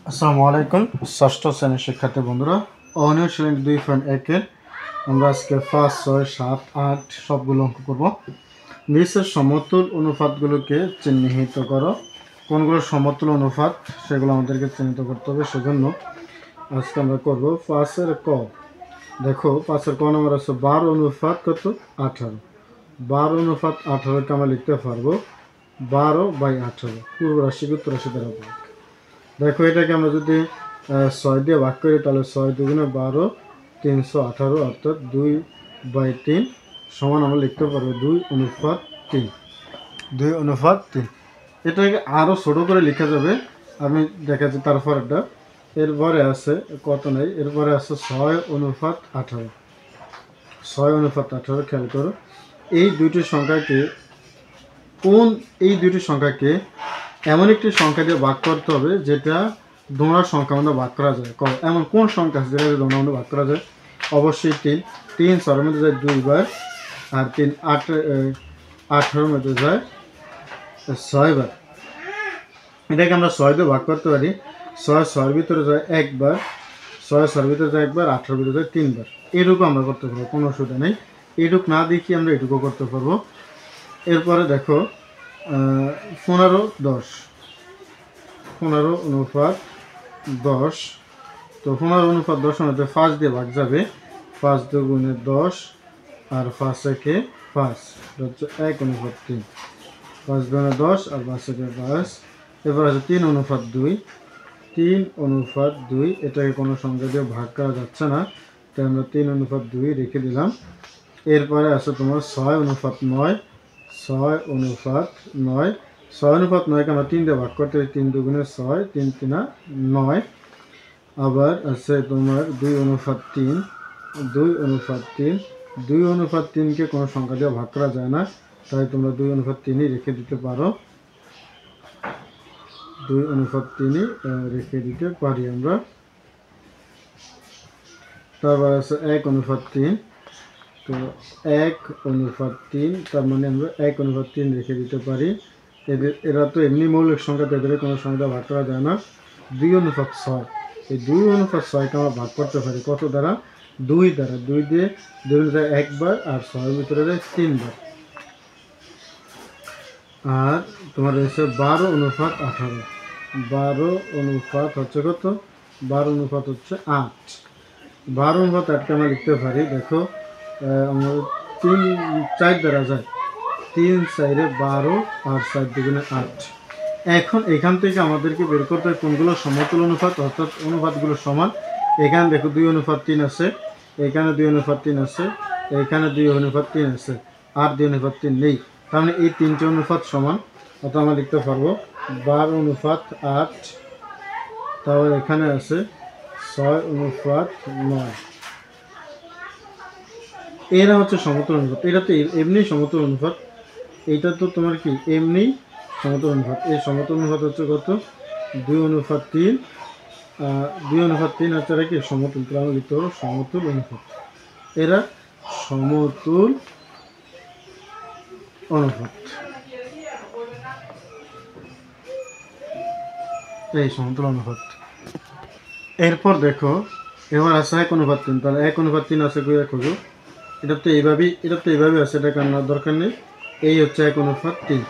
আসসালামু আলাইকুম ষষ্ঠ শ্রেণীর শিক্ষার্থী বন্ধুরা অনুশীলন 2.1 আমরা আজকে 5, 6, 7, 8 সবগুলো অঙ্ক করব। নিচের সমতুল অনুপাতগুলোকে চিহ্নিত করো। কোনগুলো সমতুল অনুপাত সেগুলো আমাদেরকে চিহ্নিত করতে হবে। সেজন্য আজকে আমরা করব 5-এর ক। দেখো 5-এর ক নম্বর আছে 12 অনুপাত কত 18। 12 অনুপাত 18কে আমরা লিখতে পারবো 12/18 পূর্ব রাশি উত্তর রাশি দ্বারা ভাগ। দেখো এটাকে আমরা যদি 6 দিয়ে ভাগ করি তাহলে 6 দুগুণে 12 318 অর্থাৎ 2/3 সমান আমরা লিখতে পারবো 2:3। 2:3 এটাকে আরও ছোটো করে লেখা যাবে। আমি দেখাচ্ছি তারপর এটা এরপরে আছে কত নেই, এরপরে আছে 6:18। 6:18 খেয়াল করো এই দুইটি সংখ্যাকে এমন একটি সংখ্যা দিয়ে ভাগ করতে হবে যেটা দোমরার সংখ্যা মধ্যে ভাগ করা যায়। এমন কোন সংখ্যা আছে যেটা দোমরার মধ্যে ভাগ করা যায়? অবশ্যই 3 6 মধ্যে যায় 2 বার, আর 3 18 মধ্যে যায় 6 বার। এটাকে আমরা 6 দিয়ে ভাগ করতে পারি। 6 6 ভিতরে যায় 1 বার, 6 6 ভিতরে যায় 1 বার, 18 ভিতরে যায় 3 বার। এটুকু আমরা করতে পারবো, কোনো অসুবিধা নেই। এটুকু না দেখি আমরা এটুকু করতে পারবো। এরপরে দেখো 15:10 15:10। তো 15:10 মধ্যে 5 দিয়ে ভাগ যাবে। 5 দুগুণে 10 আর 5 একে 5 হচ্ছে 1:3। 5 দুগুণে 10 আর 5 একে 5। এরপর আছে 3:2। 3:2 এটাকে কোনো সংখ্যা দিয়ে ভাগ করা যাচ্ছে না, তাই আমরা 3:2 রেখে দিলাম। এরপরে আছে তোমার 6:9। 6:9। 6:9কে আমরা 3 দিয়ে ভাগ করতে পারি। 3 দুগুণে 6, 3 3 9। আবার আছে তোমার 2:3। 2:3। 2:3কে কোনো সংখ্যা দিয়ে ভাগ করা যায় না, তাই তোমরা 2:3 রেখে দিতে পারো। 2:3 রেখে দিতে পারি আমরা। তারপর আছে 1:3। তো 1:3 তার মানে আমরা 1:3 রেখে দিতে পারি। এরা তো এমনি মৌলিক সংখ্যা, এদের কোনো সংখ্যা ভাগ করা যায় না। 2:6। এই 2:6কে আমরা ভাগ করতে পারি কত দ্বারা? 2 দ্বারা। 2 দিয়ে 2 যায় 1 বার, আর 6 ভিতরে যায় 3 বার। আর তোমার রয়েছে 12:18। 12 হচ্ছে কত? 12 হচ্ছে 8। 12:8কে আমরা লিখতে পারি। দেখো আমরা 3 4 দ্বারা যায়। 3 4 12 আর 4 দুগুণে 8। এখন এখান থেকে আমাদেরকে বের করতে হয় কোনগুলো সমতুল অনুপাত, অর্থাৎ অনুপাতগুলো সমান। এখানে দেখো 2:3 আছে, এখানে 2:3 আছে, এখানে 2:3 আছে, আর 2:3 নেই। তার মানে এই তিনটে অনুপাত সমান, অর্থাৎ আমরা লিখতে পারবো 12:8। তারপর এখানে আছে 6:9। এরা হচ্ছে সমতুল অনুপাত। এটা তো এমনি সমতুল অনুপাত। এইটা তো তোমার কি এমনি সমতুল অনুপাত। এই সমতুল অনুপাত হচ্ছে কত? 2:3। 2:3 হচ্ছে কি সমতুল। তাহলে আমরা লিখতে পারবো সমতুল অনুপাত। এরা সমতুল অনুপাত। এই সমতুল অনুপাত। এরপর দেখো এবার আছে 1:3। তাহলে 1:3 আছে কই খুঁজো। এটা তো এইভাবে আছে, এটা কান্নার দরকার নেই। এই হচ্ছে 1:3।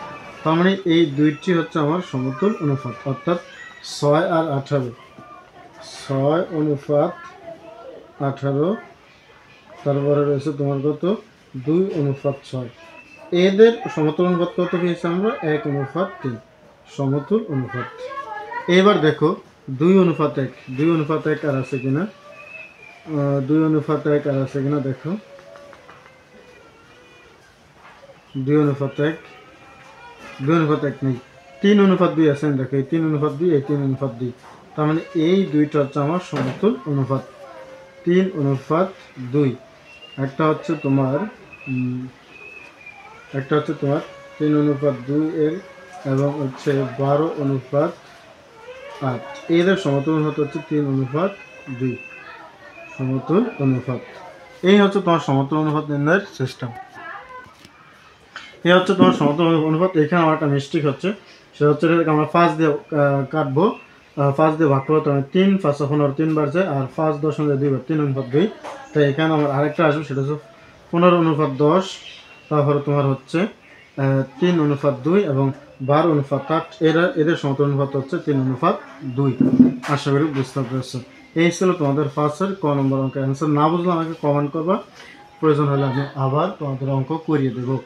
তার মানে এই দুইটি হচ্ছে আমার সমতুল অনুপাত, অর্থাৎ 6 আর 18। 6:18। তারপরে রয়েছে তোমার কত? 2:6। এদের সমতুল অনুপাত কত পেয়েছি আমরা? 1:3 সমতুল অনুপাত। এবার দেখো 2:1। 2:1 আর আছে কিনা? 2:1 আর আছে কিনা দেখো। 2:1। 2:1 নেই। 3:2 আছে দেখো। এই 3:2, এই 3:2। তার মানে এই দুইটা হচ্ছে আমার সমতুল অনুপাত। 3:2। একটা হচ্ছে তোমার 3:2 এর এবং হচ্ছে 12:8। এদের সমতুল অনুপাত হচ্ছে 3:2 সমতুল অনুপাত। এই হচ্ছে তোমার সমতুল অনুপাত নির্ণয়ের সিস্টেম। এই হচ্ছে তোমার সমতুল অনুপাত। এখানে আমার একটা মিস্টেক হচ্ছে, সেটা হচ্ছে আমরা 5 দিয়ে কাটবো। 5 দিয়ে ভাগ করলে তোমার 3 5 15 3 বার যায়, আর 5 10 অনুযায়ী 2 বার 3 অনুপাত 2। তাই এখানে আমার আরেকটা আসবে, সেটা হচ্ছে 15 অনুপাত 10, তারপরে তোমার হচ্ছে 3 অনুপাত 2 এবং 12 অনুপাত 8। এদের সমতুল অনুপাত হচ্ছে 3 অনুপাত 2। আশা করি বুঝতে পেরেছো। এই ছিল তোমাদের ফার্স্টের ক নম্বর অঙ্কের অ্যান্সার। না বুঝলে আমাকে কমেন্ট করবা, প্রয়োজন হলে আমি আবার তোমাদের অঙ্ক করিয়ে দেবো।